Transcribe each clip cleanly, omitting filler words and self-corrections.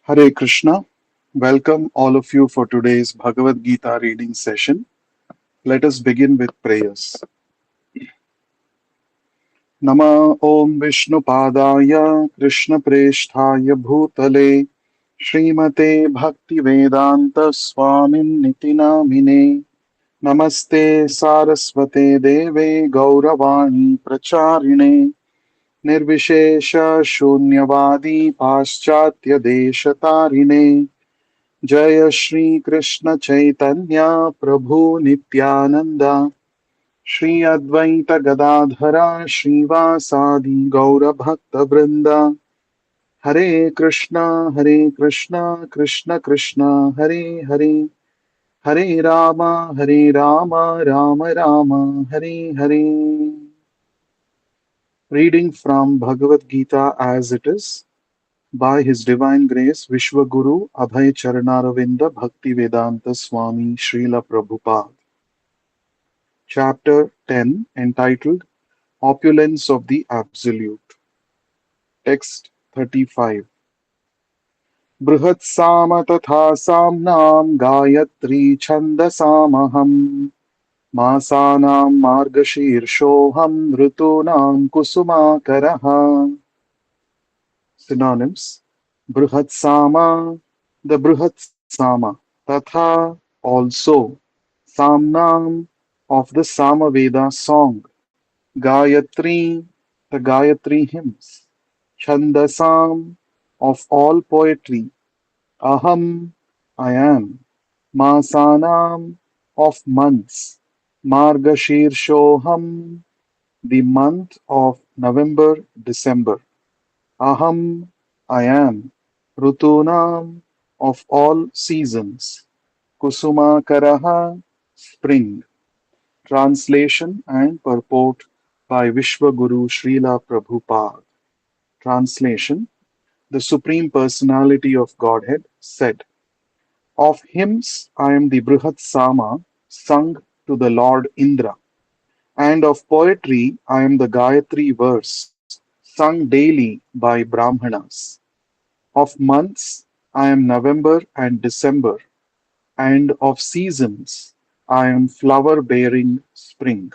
Hare Krishna. Welcome all of you for today's Bhagavad Gita reading session. Let us begin with prayers. Nama Om Vishnu Padaya Krishna Presthaya Bhutale Srimate Bhakti Vedanta Swamin Niti Namine Namaste Saraswate Deve Gauravani Pracharine Nirvishesha Shunyavadi Paschatya Deshatarine जय श्री कृष्ण चैतन्य प्रभु नित्यानंद श्री अद्वैत गदाधरा श्रीवासादि गौर भक्त वृंद हरे Krishna Krishna Krishna Hare Hare Hare Ram Ram Ram Hare Hare. Reading from Bhagavad Gita as it is by His Divine Grace Vishwaguru Abhay Charanaраvinda Bhaktivedanta Swami Srila Prabhupada. Chapter 10 entitled Opulence of the Absolute. Text 35. बृहत्साम तथा साम्नां Gayatri छन्दसामहम् मासानां मार्गशीर्षोऽहं ऋतूनां कुसुमाकरः. Synonyms: Brihatsama, the Brihatsama, Tatha, also, Samnam, of the Samaveda song, Gayatri, the Gayatri hymns, Chandasam, of all poetry, Aham, I am, Masanam, of months, Margashirshoham, the month of November, December. Aham, I am, Rutunam, of all seasons, Kusumakaraha, spring. Translation and purport by Vishwaguru Srila Prabhupada. Translation: The Supreme Personality of Godhead said, of hymns I am the Brihat Sama sung to the Lord Indra, and of poetry I am the Gayatri verse sung daily by Brahmanas. Of months I am November and December, and of seasons I am flower-bearing spring.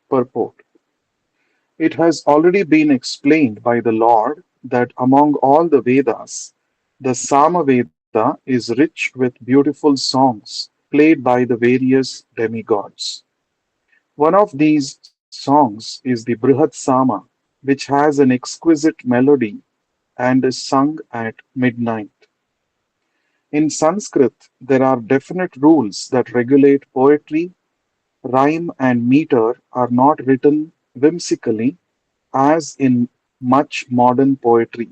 Purport: It has already been explained by the Lord that among all the Vedas, the Samaveda is rich with beautiful songs played by the various demigods. One of these songs is the Brihat Sama, which has an exquisite melody and is sung at midnight. In Sanskrit, there are definite rules that regulate poetry. Rhyme and meter are not written whimsically as in much modern poetry.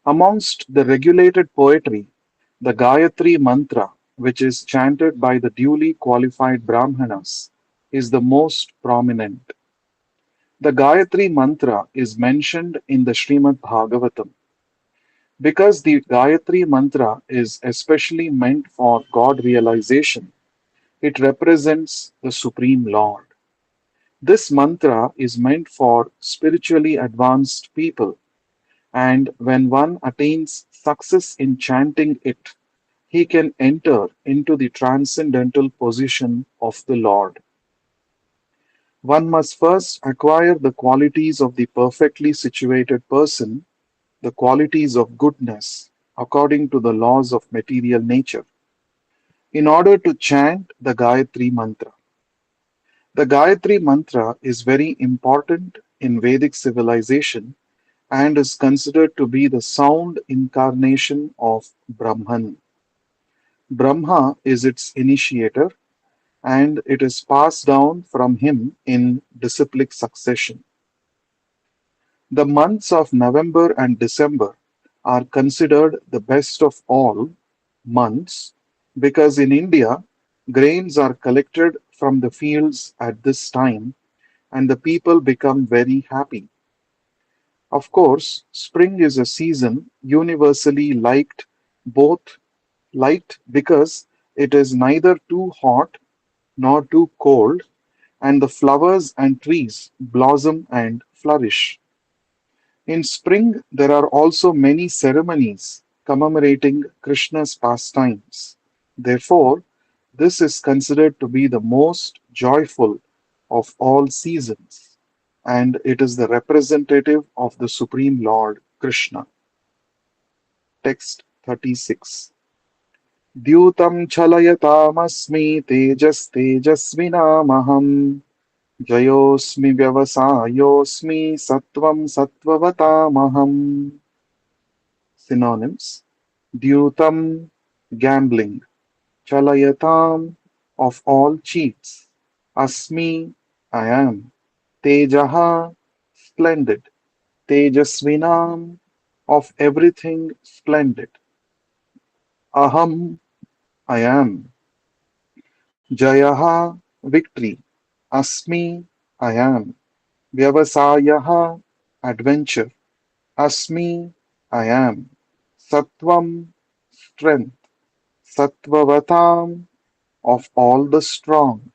Amongst the regulated poetry, the Gayatri Mantra, which is chanted by the duly qualified Brahmanas, is the most prominent. The Gayatri Mantra is mentioned in the Srimad Bhagavatam. Because the Gayatri Mantra is especially meant for God realization, it represents the Supreme Lord. This mantra is meant for spiritually advanced people, and when one attains success in chanting it, he can enter into the transcendental position of the Lord. One must first acquire the qualities of the perfectly situated person, the qualities of goodness, according to the laws of material nature, in order to chant the Gayatri Mantra. The Gayatri Mantra is very important in Vedic civilization and is considered to be the sound incarnation of Brahman. Brahma is its initiator, and it is passed down from him in disciplic succession. The months of November and December are considered the best of all months because in India, grains are collected from the fields at this time and the people become very happy. Of course, spring is a season universally both liked because it is neither too hot nor too cold, and the flowers and trees blossom and flourish. In spring, there are also many ceremonies commemorating Krishna's pastimes. Therefore, this is considered to be the most joyful of all seasons, and it is the representative of the Supreme Lord Krishna. Text 36. द्यूतं छलयतामस्मि तेजस्तेजस्विनामहम् जयोऽस्मि व्यवसायोऽस्मि सत्त्वं सत्त्ववतामहम्. Synonyms: Dyutam, gambling; Chalayatam, of all cheats; Asmi, I am; Tejaha, splendid; Tejasvinam, of everything splendid; Aham, I am; Jayaha, victory; Asmi, I am; Vyavasayaha, adventure; Asmi, I am; Sattvam, strength; Sattvavatam, of all the strong;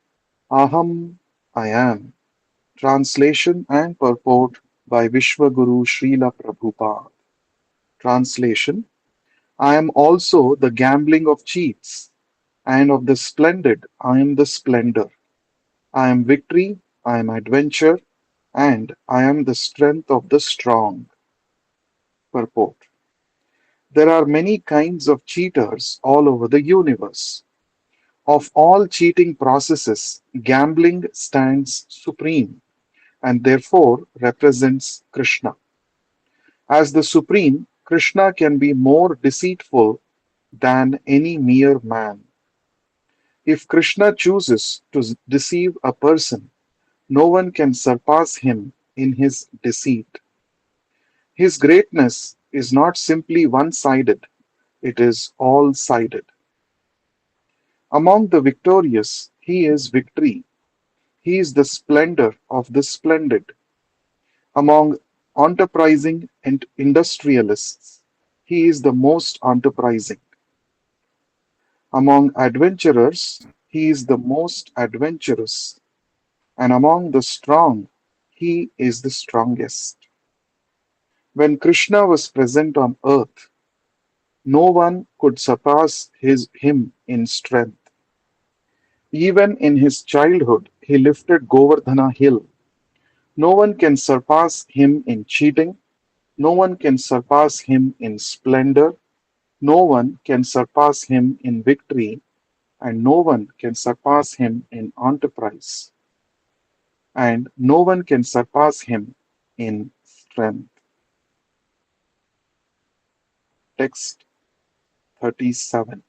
Aham, I am. Translation and purport by Vishwaguru Srila Prabhupada. Translation: I am also the gambling of cheats, and of the splendid I am the splendor. I am victory, I am adventure, and I am the strength of the strong. Purport: There are many kinds of cheaters all over the universe. Of all cheating processes, gambling stands supreme and therefore represents Krishna. As the Supreme, Krishna can be more deceitful than any mere man. If Krishna chooses to deceive a person, no one can surpass him in his deceit. His greatness is not simply one sided, it is all sided. Among the victorious, he is victory. He is the splendor of the splendid. Among enterprising and industrialists, he is the most enterprising. Among adventurers, he is the most adventurous. And among the strong, he is the strongest. When Krishna was present on earth, no one could surpass him in strength. Even in his childhood, he lifted Govardhana hill. No one can surpass him in cheating. No one can surpass him in splendor. No one can surpass him in victory, and no one can surpass him in enterprise, and no one can surpass him in strength. Text 37.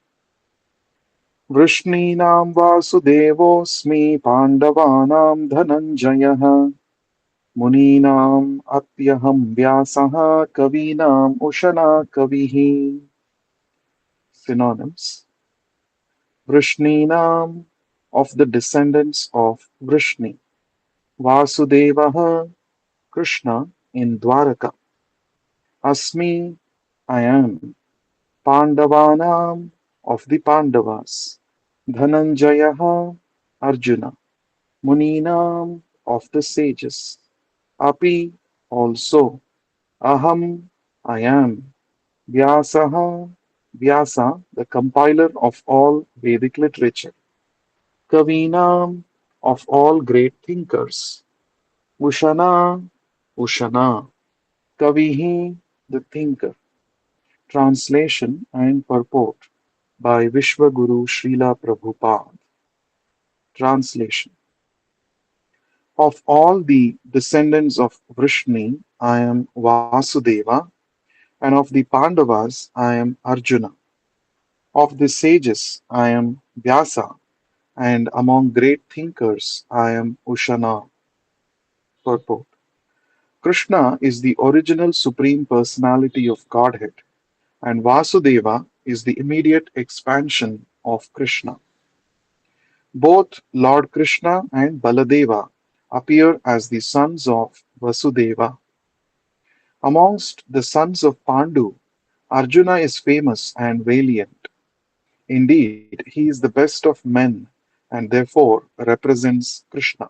वृष्णीनां वासुदेवोऽस्मि पाण्डवानां धनञ्जयः मुनीनाम् अप्यहं व्यासः कवीनाम् उशना कविः. Synonyms: Vrishninam, of the descendants of Vrishni; Vasudevah, Krishna in Dwaraka; Asmi, I am; Pandavanam, of the Pandavas; Dhananjayah, Arjuna; Muninam, of the sages; Api, also; Aham, I am; Vyasaha, Vyasa, the compiler of all Vedic literature; Kavinam, of all great thinkers; Ushana, Ushana, Kavihi, the thinker. Translation and purport by Vishwaguru Srila Prabhupada. Translation: Of all the descendants of Vrishni, I am Vasudeva, and of the Pandavas, I am Arjuna. Of the sages, I am Vyasa, and among great thinkers, I am Ushana. Purport: Krishna is the original Supreme Personality of Godhead, and Vasudeva is the immediate expansion of Krishna. Both Lord Krishna and Baladeva appear as the sons of Vasudeva. Amongst the sons of Pandu, Arjuna is famous and valiant. Indeed, he is the best of men and therefore represents Krishna.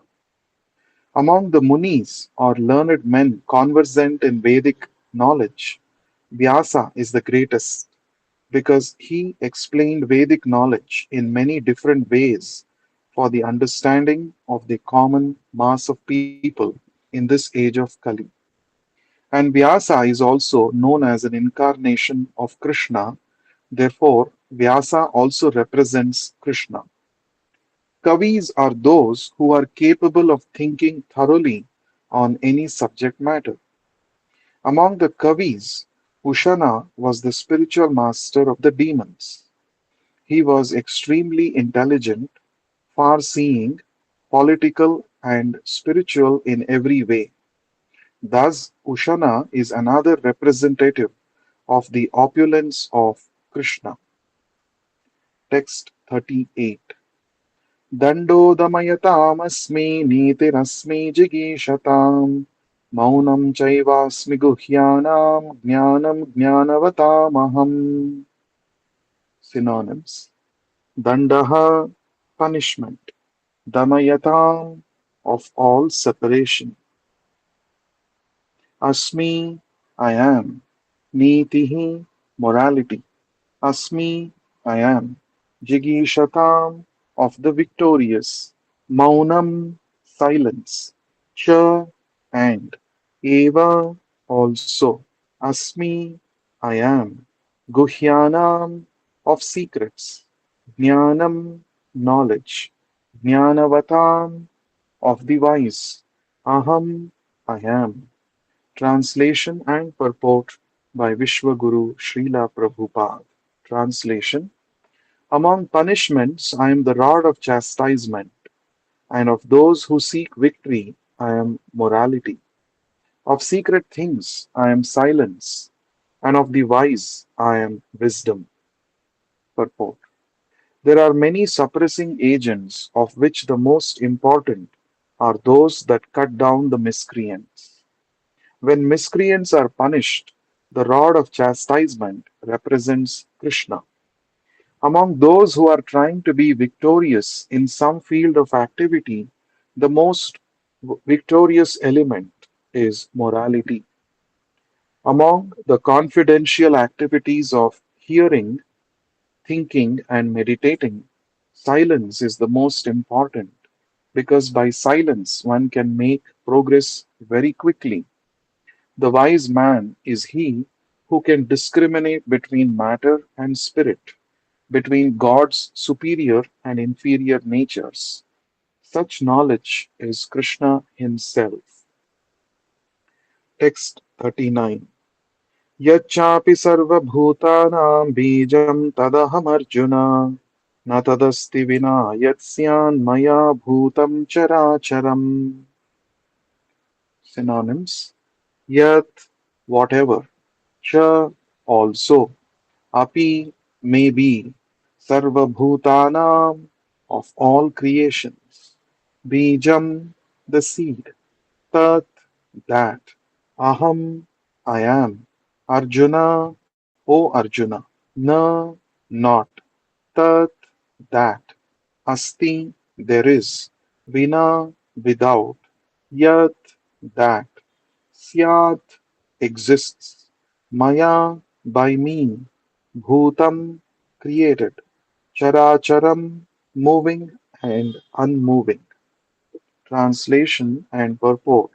Among the Munis or learned men conversant in Vedic knowledge, Vyasa is the greatest because he explained Vedic knowledge in many different ways for the understanding of the common mass of people in this age of Kali. And Vyasa is also known as an incarnation of Krishna, therefore, Vyasa also represents Krishna. Kavis are those who are capable of thinking thoroughly on any subject matter. Among the Kavis, Ushana was the spiritual master of the demons. He was extremely intelligent, far seeing, political, and spiritual in every way. Thus, Ushana is another representative of the opulence of Krishna. Text 38. दण्डोदमयतामस्मि नीतिरस्मि जिगीषताम् मौनं चैवास्मि गुह्यानां ज्ञानं ज्ञानवतामहम्. Synonyms: Dandaha, punishment; Damayatam, of all separation; Asmi, I am; Nitihi, morality; Asmi, I am; Jigishatam, of the victorious; Maunam, silence; Cha, and; Eva, also; Asmi, I am; Guhyanam, of secrets; Jnanam, knowledge; Jnanavatam, of the wise; Aham, I am. Translation and purport by Vishwaguru Srila Prabhupada. Translation: Among punishments, I am the rod of chastisement, and of those who seek victory, I am morality. Of secret things, I am silence, and of the wise, I am wisdom. Purport: There are many suppressing agents, of which the most important are those that cut down the miscreants. When miscreants are punished, the rod of chastisement represents Krishna. Among those who are trying to be victorious in some field of activity, the most victorious element is morality. Among the confidential activities of hearing, thinking, and meditating, silence is the most important because by silence one can make progress very quickly. The wise man is he who can discriminate between matter and spirit, between God's superior and inferior natures. Such knowledge is Krishna himself. Text 39. Yacchapi sarvabhutanaṁ bijam tadaham arjuna na tadasti vina yatsyan maya bhutam characharam. Synonyms: Yat, whatever; Cha, also; Api, may be; Sarvabhutanam, of all creations; Bijam, the seed; Tat, that; Aham, I am; Arjuna, O Arjuna; Na, not; Tat, that; Asti, there is; Vina, without; Yat, that; Syat, exists; Maya, by me; Bhutam, created; Characharam, moving and unmoving. Translation and purport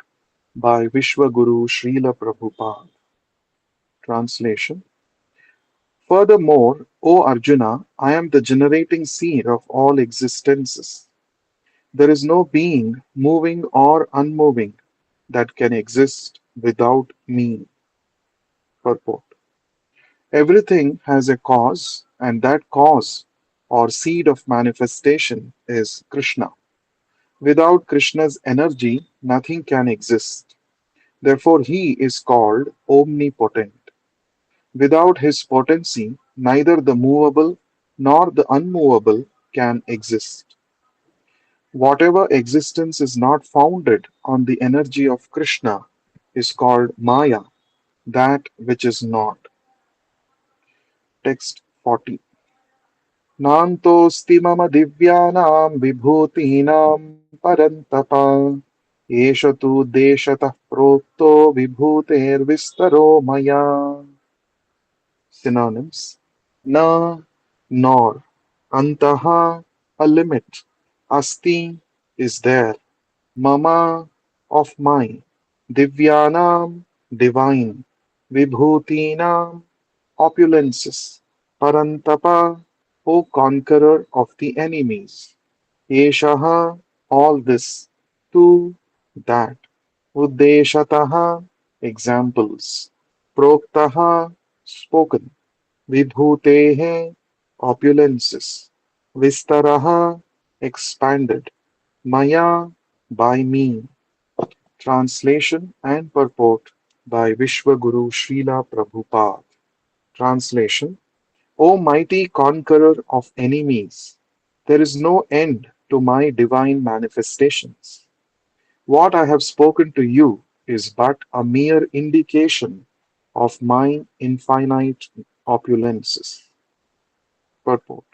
by Vishwaguru Srila Prabhupada. Translation: Furthermore, O Arjuna, I am the generating seed of all existences. There is no being, moving or unmoving, that can exist without me. Purport: Everything has a cause, and that cause or seed of manifestation is Krishna. Without Krishna's energy, nothing can exist. Therefore, he is called omnipotent. Without his potency, neither the movable nor the unmovable can exist. Whatever existence is not founded on the energy of Krishna is called Maya, that which is not. Text 40. नान्तोऽस्ति मम दिव्यानां विभूतीनां परन्तप एष तु देशतः प्रोक्तो विभूतेर्विस्तरो मया. Synonyms: na, nor, antaha, a limit, asti, is there, mama, of mine, divyanam, divine, vibhutinam, opulences, parantapa, O conqueror of the enemies, eshaha, all this, tu, that, uddeshataha, examples, proktaha, spoken, vibhutehe, opulences, vistaraha, expanded, maya, by me. Translation and purport by Vishwaguru Srila Prabhupada. Translation: O mighty conqueror of enemies, there is no end to my divine manifestations. What I have spoken to you is but a mere indication of my infinite opulences. Purport: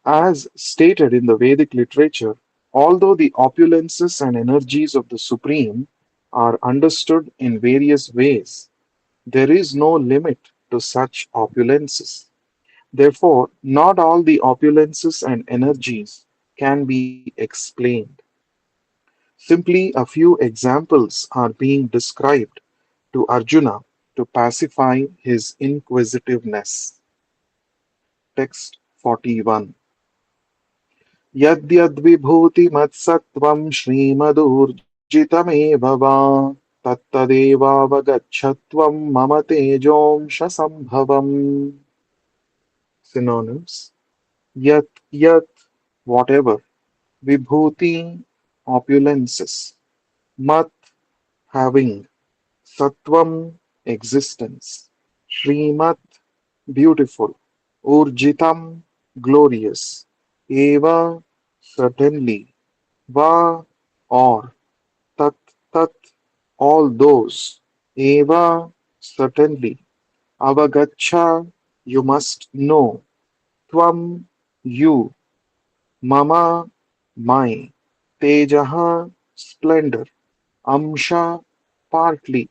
As stated in the Vedic literature, although the opulences and energies of the Supreme are understood in various ways, there is no limit to such opulences. Therefore, not all the opulences and energies can be explained. Simply a few examples are being described to Arjuna to pacify his inquisitiveness. Text 41. यद्यद्विभूतिमत्सत्त्वं श्रीमदूर्जितमेव वा तत्तदेवावगच्छत्वं मम तेजोंशसम्भवम्. Synonyms: Yat, yat, whatever, vibhuti, opulences, mat, having, sattvam, existence, Srimat, beautiful, Urjitam, glorious, Eva, certainly, Va, or, Tat, tat, all those, Eva, certainly, Avagacha, you must know, Tvam, you, Mama, my, Tejaha, splendor, Amsha, partly,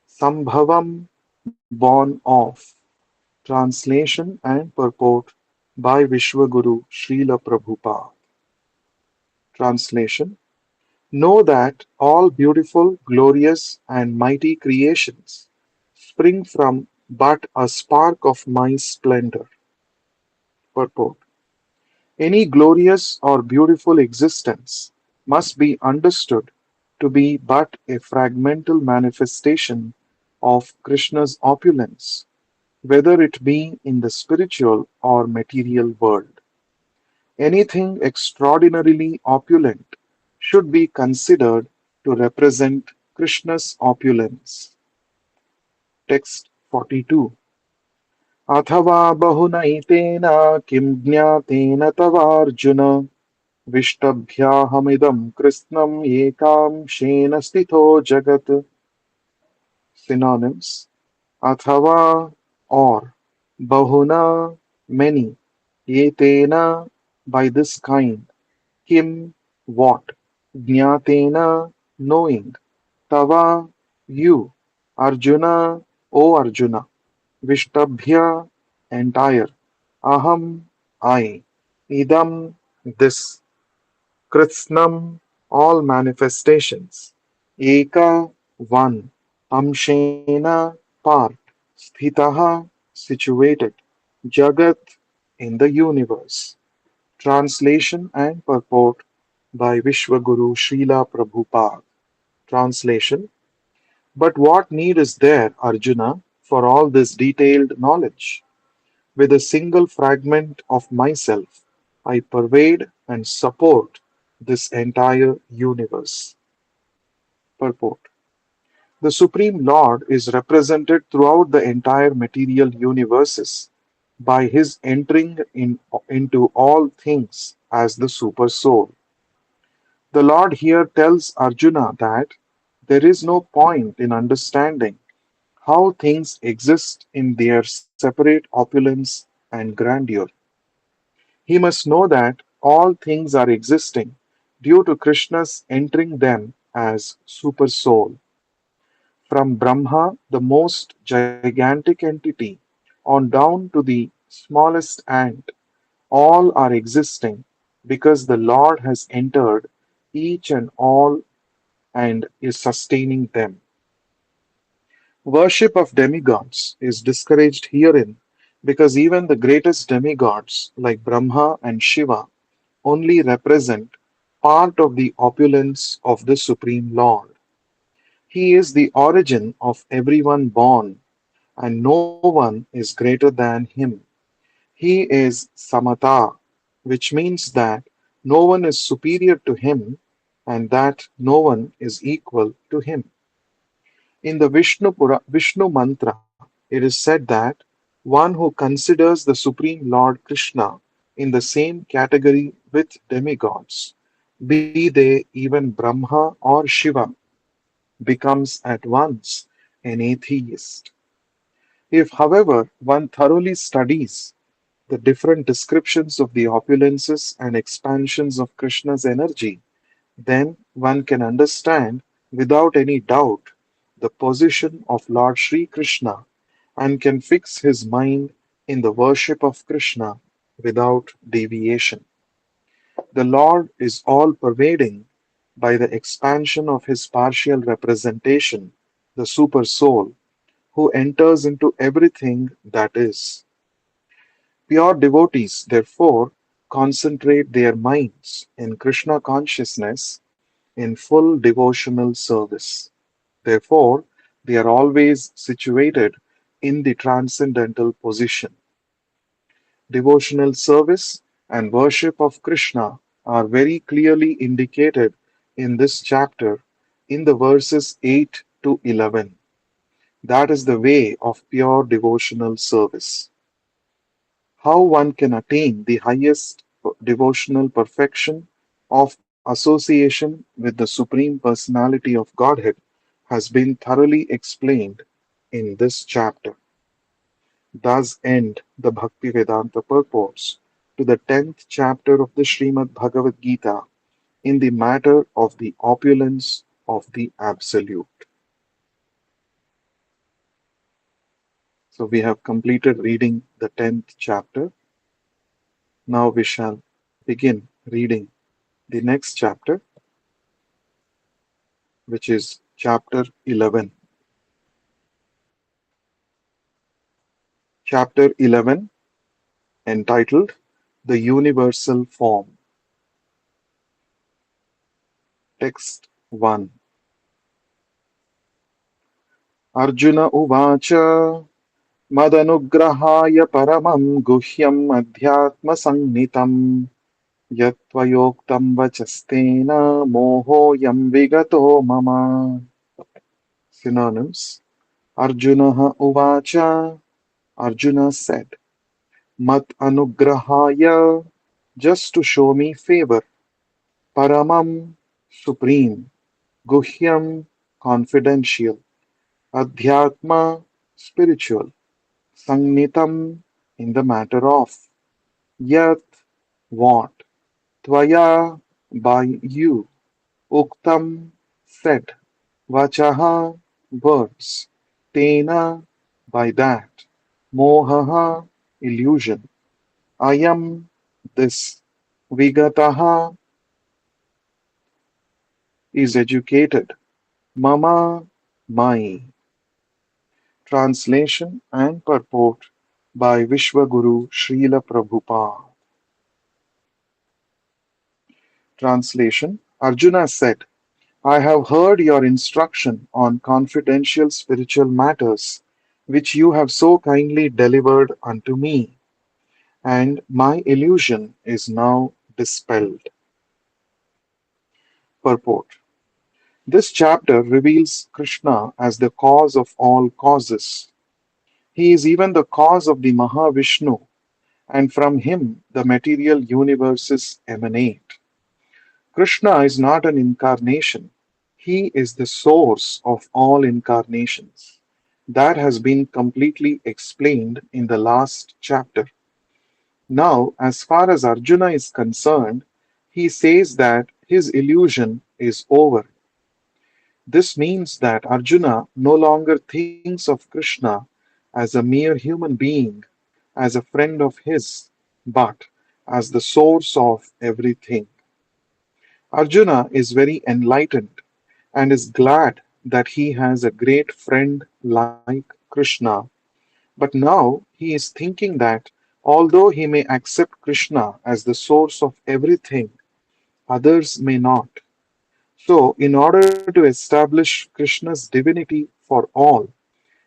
Sambhavam, born of. Translation and purport by Vishwaguru Srila Prabhupada. Translation: Know that all beautiful, glorious, and mighty creations spring from but a spark of my splendor. Purport: Any glorious or beautiful existence must be understood to be but a fragmental manifestation of Krishna's opulence, whether it be in the spiritual or material world. Anything extraordinarily opulent should be considered to represent Krishna's opulence. Text 42. अथवा बहुनैतेन किं ज्ञातेन तवार्जुन विष्टभ्याहमिदं कृत्स्नम् एकांशेन स्थितो जगत्. Synonyms: Athava, or, Bahuna, many, Yetena, by this kind, Kim, what, Jnatena, knowing, Tava, you, Arjuna, O Arjuna, Vishtabhya, entire, Aham, I, Idam, this, Kritsnam, all manifestations, Eka, one, Amshena, part, Sthitaha, situated, Jagat, in the universe. Translation and purport by Vishwaguru Srila Prabhupada. Translation: But what need is there, Arjuna, for all this detailed knowledge? With a single fragment of myself, I pervade and support this entire universe. Purport: The Supreme Lord is represented throughout the entire material universes by his entering into all things as the Super Soul. The Lord here tells Arjuna that there is no point in understanding how things exist in their separate opulence and grandeur. He must know that all things are existing due to Krishna's entering them as Super Soul. From Brahma, the most gigantic entity, on down to the smallest ant, all are existing because the Lord has entered each and all and is sustaining them. Worship of demigods is discouraged herein because even the greatest demigods like Brahma and Shiva only represent part of the opulence of the Supreme Lord. He is the origin of everyone born, and no one is greater than him. He is Samata, which means that no one is superior to him and that no one is equal to him. In the Vishnu mantra, it is said that one who considers the Supreme Lord Krishna in the same category with demigods, be they even Brahma or Shiva, becomes at once an atheist. If, however, one thoroughly studies the different descriptions of the opulences and expansions of Krishna's energy, then one can understand without any doubt the position of Lord Sri Krishna and can fix his mind in the worship of Krishna without deviation. The Lord is all pervading by the expansion of his partial representation, the Super Soul, who enters into everything that is. Pure devotees, therefore, concentrate their minds in Krishna consciousness in full devotional service. Therefore, they are always situated in the transcendental position. Devotional service and worship of Krishna are very clearly indicated in this chapter in the verses 8 to 11. That is the way of pure devotional service. How one can attain the highest devotional perfection of association with the Supreme Personality of Godhead has been thoroughly explained in this chapter. Thus end the Bhaktivedanta purports to the 10th chapter of the Srimad Bhagavad Gita in the matter of the opulence of the Absolute. So we have completed reading the 10th chapter. Now we shall begin reading the next chapter, which is chapter 11. Chapter 11, entitled The Universal Form. Text 1. Arjuna Uvacha Madanugrahaaya Paramam Guhyam Adhyatma Yatvayoktam Vachastena Mohoyam Vigato Mama. Synonyms. Arjuna Uvacha. Arjuna said, Mat Anugrahaya, just to show me favor. Paramam, supreme. Guhyam, confidential. Adhyatma, spiritual. Sangnitam, in the matter of. Yat, what. Tvaya, by you. Uktam, said. Vachaha, words. Tena, by that. Mohaha, illusion. Ayam, this. Vigataha, is educated. Mama, my. Translation and purport by Vishwaguru Srila Prabhupada. Translation. Arjuna said, I have heard your instruction on confidential spiritual matters, which you have so kindly delivered unto me, and my illusion is now dispelled. Purport. This chapter reveals Krishna as the cause of all causes. He is even the cause of the Mahavishnu, and from him the material universes emanate. Krishna is not an incarnation, he is the source of all incarnations. That has been completely explained in the last chapter. Now, as far as Arjuna is concerned, he says that his illusion is over. This means that Arjuna no longer thinks of Krishna as a mere human being, as a friend of his, but as the source of everything. Arjuna is very enlightened and is glad that he has a great friend like Krishna. But now he is thinking that although he may accept Krishna as the source of everything, others may not. So, in order to establish Krishna's divinity for all,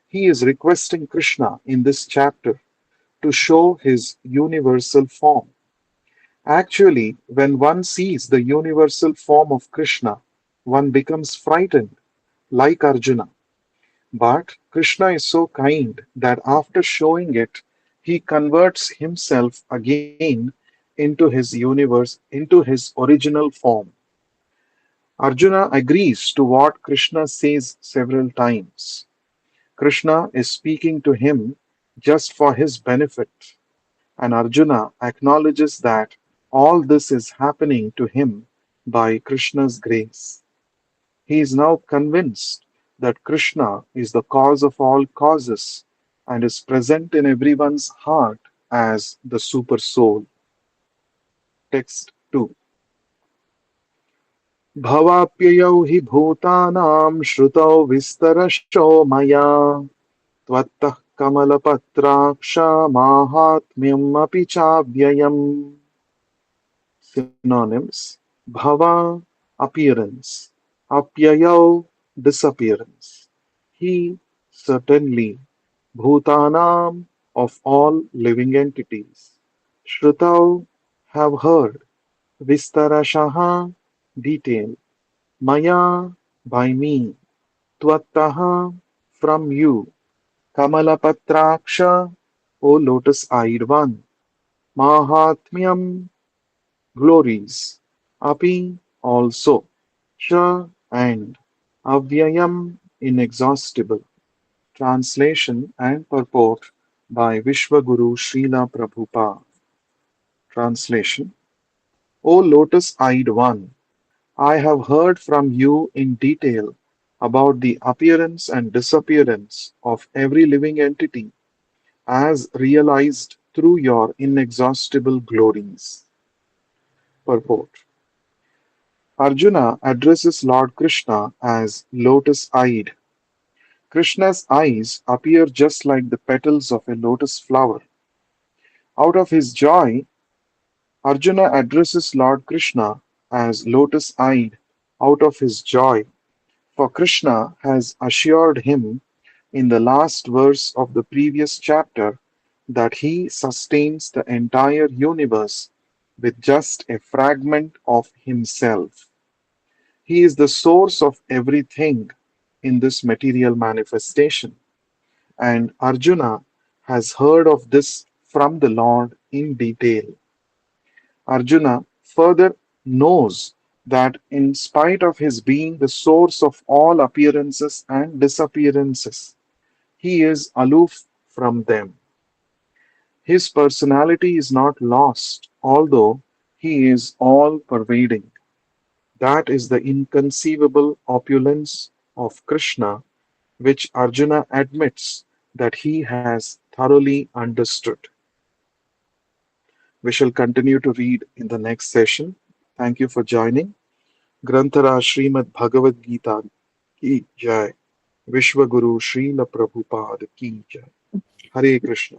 he is requesting Krishna in this chapter to show his universal form. Actually, when one sees the universal form of Krishna, one becomes frightened, like Arjuna. But Krishna is so kind that after showing it, he converts himself again into his original form. Arjuna agrees to what Krishna says several times. Krishna is speaking to him just for his benefit, and Arjuna acknowledges that all this is happening to him by Krishna's grace. He is now convinced that Krishna is the cause of all causes and is present in everyone's heart as the super soul. Text 2. भवाप्ययौ हि भूतानां श्रुतौ विस्तरशो मया त्वत्तः कमलपत्राक्ष माहात्म्यमपि चाव्ययम्. Synonyms: Bhava, appearance; Apyayo, disappearance; He, certainly; Bhutanam, of all living entities; Shrutau, have heard; Vistarashaha, detail; Maya, by me; Tvattaha, from you; Kamalapatraksha, O lotus-eyed one; Mahatmyam, glories; Api, also; Sha, and; Avyayam, inexhaustible. Translation and purport by Vishwaguru Srila Prabhupada. Translation: O lotus-eyed one, I have heard from you in detail about the appearance and disappearance of every living entity as realized through your inexhaustible glories. Purport: Arjuna addresses Lord Krishna as lotus-eyed. Krishna's eyes appear just like the petals of a lotus flower. Out of his joy, Arjuna addresses Lord Krishna as lotus-eyed out of his joy, for Krishna has assured him in the last verse of the previous chapter that he sustains the entire universe with just a fragment of himself. He is the source of everything in this material manifestation, and Arjuna has heard of this from the Lord in detail. Arjuna further knows that in spite of his being the source of all appearances and disappearances, he is aloof from them. His personality is not lost, although he is all pervading. That is the inconceivable opulence of Krishna, which Arjuna admits that he has thoroughly understood. We shall continue to read in the next session. Thank you for joining. Granthara Srimad Bhagavad Gita ki jai. Vishwa Guru Srila Prabhupada ki jai. Hare Krishna.